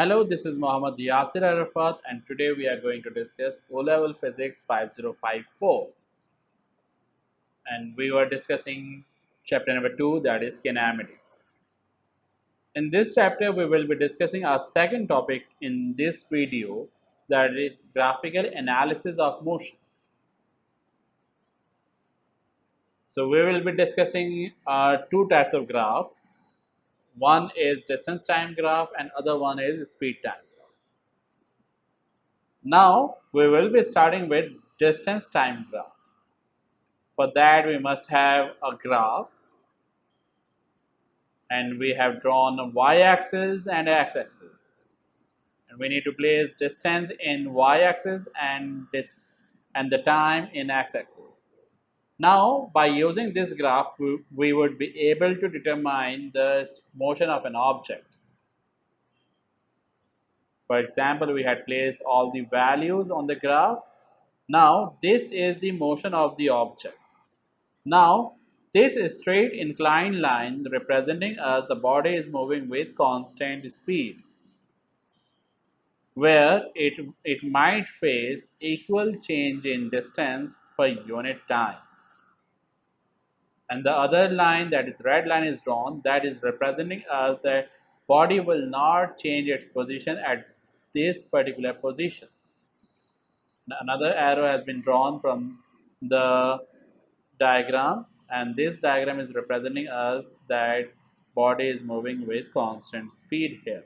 Hello, this is Mohammad Yasir Arafat, and today we are going to discuss O-Level Physics 5054. And we were discussing chapter number 2, that is kinematics. In this chapter, we will be discussing our second topic in this video, that is graphical analysis of motion. So, we will be discussing two types of graph. One is distance time graph, and other one is speed time. Now, we will be starting with distance time graph. For that, we must have a graph, and we have drawn a y-axis and x-axis. And we need to place distance in y-axis and the time in x-axis. Now, by using this graph, we would be able to determine the motion of an object. For example, we had placed all the values on the graph. Now, this is the motion of the object. Now, this straight inclined line representing us the body is moving with constant speed, where it might face equal change in distance per unit time. And the other line, that is red line, is drawn, that is representing us that body will not change its position at this particular position. Another arrow has been drawn from the diagram, and this diagram is representing us that body is moving with constant speed here.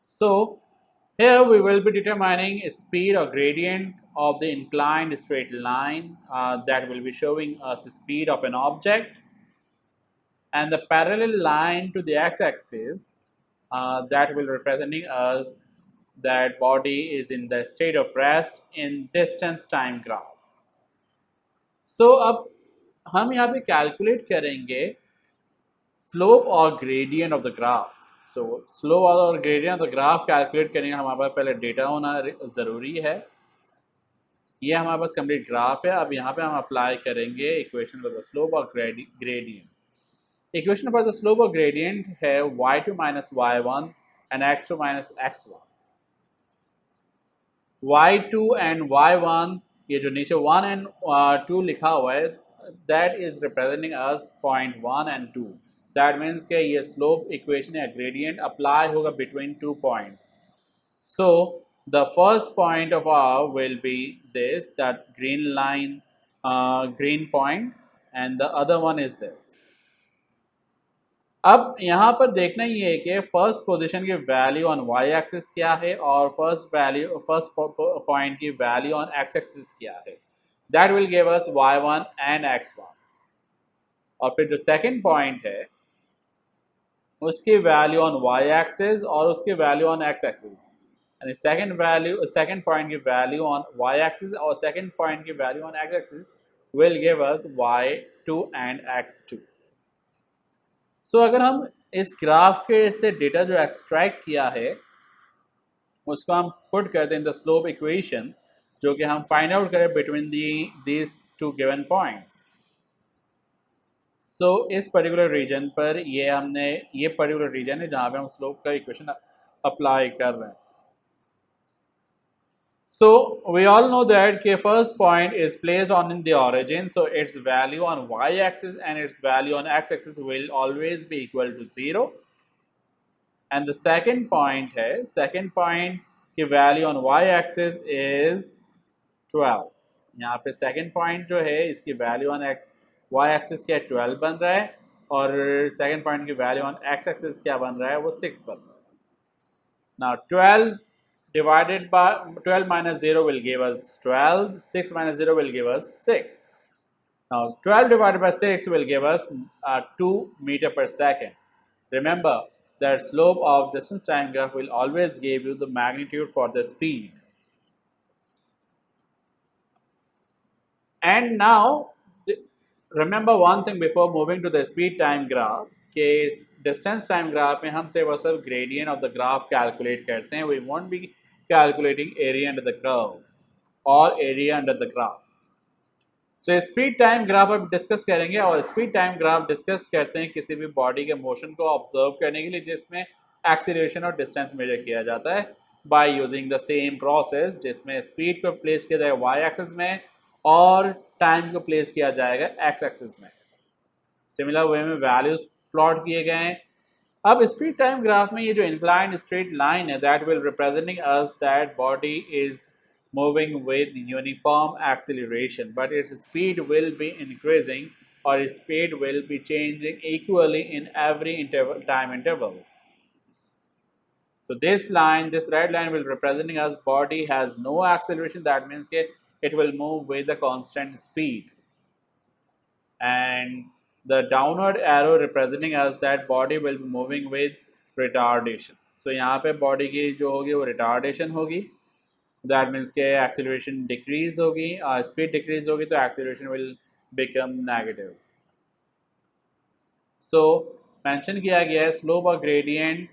So here we will be determining a speed or gradient of the inclined straight line that will be showing us the speed of an object, and the parallel line to the x-axis that will representing us that body is in the state of rest in distance time graph. सो अब हम यहाँ पे calculate करेंगे slope और gradient of the graph. So slope और gradient of the graph calculate करेंगे. हमारे पास पहले डेटा होना ज़रूरी है. ये हमारे पास कंप्लीट ग्राफ है. अब यहाँ पे हम अप्लाई करेंगे इक्वेशन फॉर द स्लोप और gradient. Equation for the slope और ग्रेडियंट है y2 minus y1 and x2 minus x1. y2 and y1, ये जो नीचे 1 एंड 2 लिखा हुआ है, that is representing us point 1 and 2. That means के ये स्लोप इक्वेशन या ग्रेडियंट अप्लाई होगा between 2 points. So the first point of our will be this, that green line, green point, and the other one is this. अब यहाँ पर देखना ये है कि फर्स्ट पोजीशन की वैल्यू ऑन वाई एक्सिस क्या है और फर्स्ट पॉइंट की वैल्यू ऑन एक्स एक्सिस क्या है. That will give us y1 and x1. और फिर जो सेकंड पॉइंट है उसकी वैल्यू ऑन वाई एक्सिस और उसकी वैल्यू ऑन एक्स एक्सिस. यानी सेकंड पॉइंट की वैल्यू ऑन वाई एक्सिस और सेकंड पॉइंट की value on X axis will give us y2 and x2. सो अगर हम इस ग्राफ के से डेटा जो एक्सट्रैक्ट किया है उसको हम पुट करते हैं इन द स्लोप इक्वेशन, जो कि हम फाइंड आउट करें between these two given points. So इस पर्टिकुलर रीजन पर ये पर्टिकुलर रीजन है जहाँ पे हम स्लोप का इक्वेशन अप्लाई कर रहे हैं. So we all know that the first point is placed on in the origin, so its value on y-axis and its value on x-axis will always be equal to 0. And the second point की value on y-axis is 12. यहाँ पे second point जो है इसकी value on y-axis क्या 12 बन रहा है और second point की value on x-axis क्या बन रहा है वो 6 बन रहा है. Now 12 divided by 12 minus 0 will give us 12. 6 minus 0 will give us 6. Now 12 divided by 6 will give us 2 meter per second. Remember that slope of distance time graph will always give you the magnitude for the speed. And now remember one thing before moving to the speed time graph, कि distance time graph में हम सिर्फ और सिर्फ gradient of the graph calculate करते हैं. We won't be calculating area under the curve or area under the graph. So speed time graph अब discuss करेंगे और speed time graph डिस्कस करते हैं किसी भी बॉडी के मोशन को ऑब्जर्व करने के लिए जिसमें एक्सीलरेशन और डिस्टेंस मेजर किया जाता है by using the same process, जिसमें स्पीड को प्लेस किया जाएगा वाई एक्सिस में और टाइम को प्लेस किया जाएगा एक्स एक्सिस में। सिमिलर वे में वैल्यूज प्लॉट किए गए हैं। अब स्पीड टाइम ग्राफ में ये जो इंक्लाइंड स्ट्रेट लाइन है that will representing us that body is moving with uniform acceleration, but its speed will be increasing or speed will be changing equally in every time interval. So this line, this red line will representing us body has no acceleration. That means it will move with a constant speed. And the downward arrow representing us that body will be moving with retardation. So यहाँ पे body की जो होगी वो retardation होगी. That means के acceleration decrease होगी, speed decrease होगी तो acceleration will become negative. So mention किया गया है slope or gradient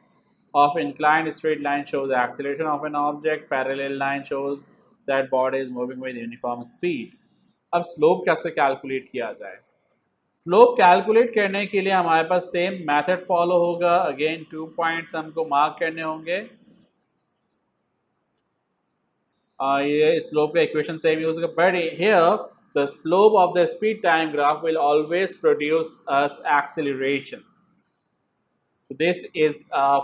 of inclined straight line shows the acceleration of an object. Parallel line shows that body is moving with uniform speed. अब slope कैसे calculate किया जाए? Slope calculate करने के लिए हमारे पास same method follow होगा. Again 2 points हमको mark करने होंगे. ये स्लोप का इक्वेशन सेम यूज होगा, but here the slope of the speed time graph will always produce us acceleration. So this is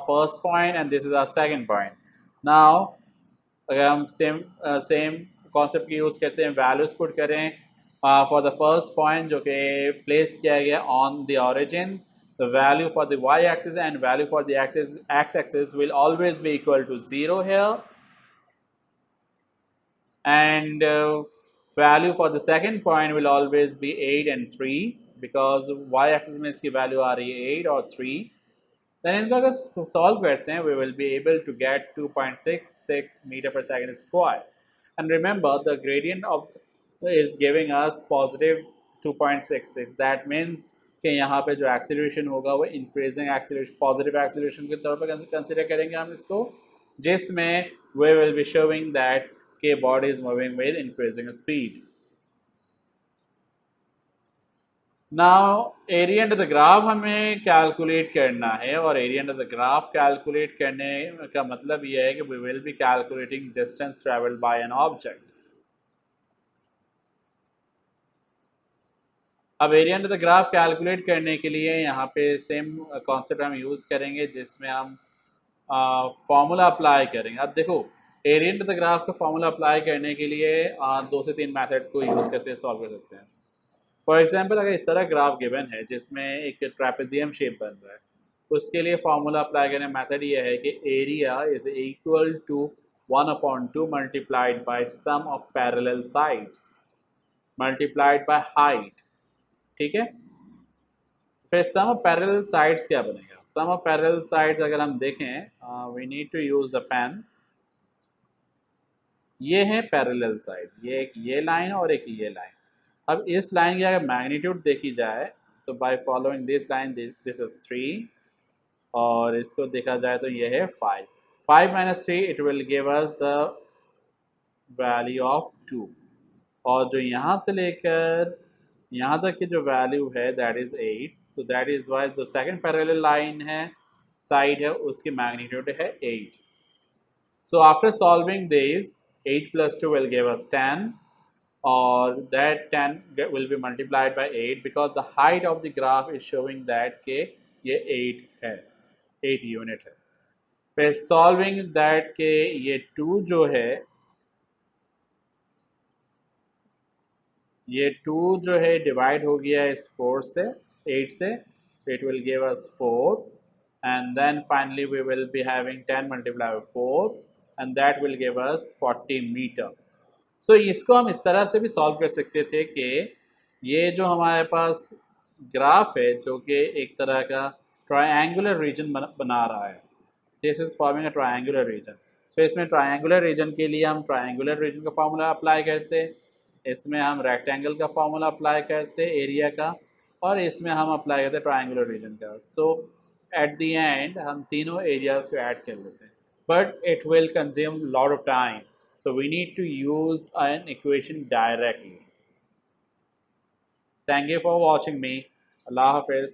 first point and this is our second point. Now अगर हम same concept की use करते हैं, values put करें for the first point जो कि place किया गया on the origin, the value for the y axis and value for the x axis will always be equal to 0 here. And value for the second point will always be 8 and 3 because y axis में इसकी value आ रही है 8 और 3. Then इनको अगर solve करते हैं we will be able to get 2.66 meter per second square. And remember the gradient of is giving us positive 2.66. That means कि यहाँ पे जो acceleration होगा वो increasing acceleration, positive acceleration के तौर पर consider करेंगे हम इसको, जिसमें we will be showing that के body is moving with increasing speed. Now area under the graph हमें calculate करना है और area under the graph calculate करने का मतलब ये है कि we will be calculating distance traveled by an object. अब area under the graph calculate करने के लिए यहाँ पे सेम कॉन्सेप्ट हम यूज़ करेंगे जिसमें हम फॉर्मूला अप्लाई करेंगे. अब देखो एरिया अंडर द ग्राफ का फॉर्मूला अप्लाई करने के लिए 2 से 3 मेथड को यूज़ करते हैं, सॉल्व कर सकते हैं. फॉर एग्जांपल अगर इस तरह ग्राफ गिवन है जिसमें एक ट्रेपेजियम शेप बन रहा है, उसके लिए फॉर्मूला अप्लाई करने मेथड ये है कि area is equal to 1/2 multiplied by sum of parallel sides multiplied by height. ठीक है, फिर सम ऑफ पैरेलल साइड्स क्या बनेगा? सम ऑफ पैरेलल साइड्स अगर हम देखें, we need to use the pen. ये है पैरेलल साइड, ये एक ये लाइन और एक ये लाइन. अब इस लाइन की अगर मैग्नीट्यूड देखी जाए तो by following this line this is 3 और इसको देखा जाए तो ये है 5. 5 - 3 it will give us the value of 2 और जो यहाँ से लेकर यहाँ तक की जो वैल्यू है दैट इज 8. तो दैट इज वाई जो सेकंड पैरेलल लाइन है साइड है उसकी मैग्नीट्यूड है 8. So after solving this 8 + 2 will give us 10 or that 10 will be multiplied by 8 because the height of the graph is showing that के ये 8 है, 8 unit है. फिर सॉल्विंग दैट के ये 2 जो है ये 2 जो है डिवाइड हो गया इस 4 से 8 से, it will give us 4 and then finally we will be having 10 multiplied by 4 and that will give us 40 meter. सो इसको हम इस तरह से भी सॉल्व कर सकते थे कि ये जो हमारे पास ग्राफ है जो कि एक तरह का ट्रायंगुलर रीजन बना रहा है, this is forming a triangular region. So इसमें ट्रायंगुलर रीजन के लिए हम ट्रायंगुलर रीजन का फार्मूला अप्लाई करते, इसमें हम रेक्टेंगल का फार्मूला अप्लाई करते एरिया का और इसमें हम अप्लाई करते ट्रायंगुलर रीजन का. सो एट द एंड हम तीनों एरियाज को ऐड कर लेते हैं, but it will consume lot of time. So we need to use an equation directly. Thank you for watching me. Allah Hafiz.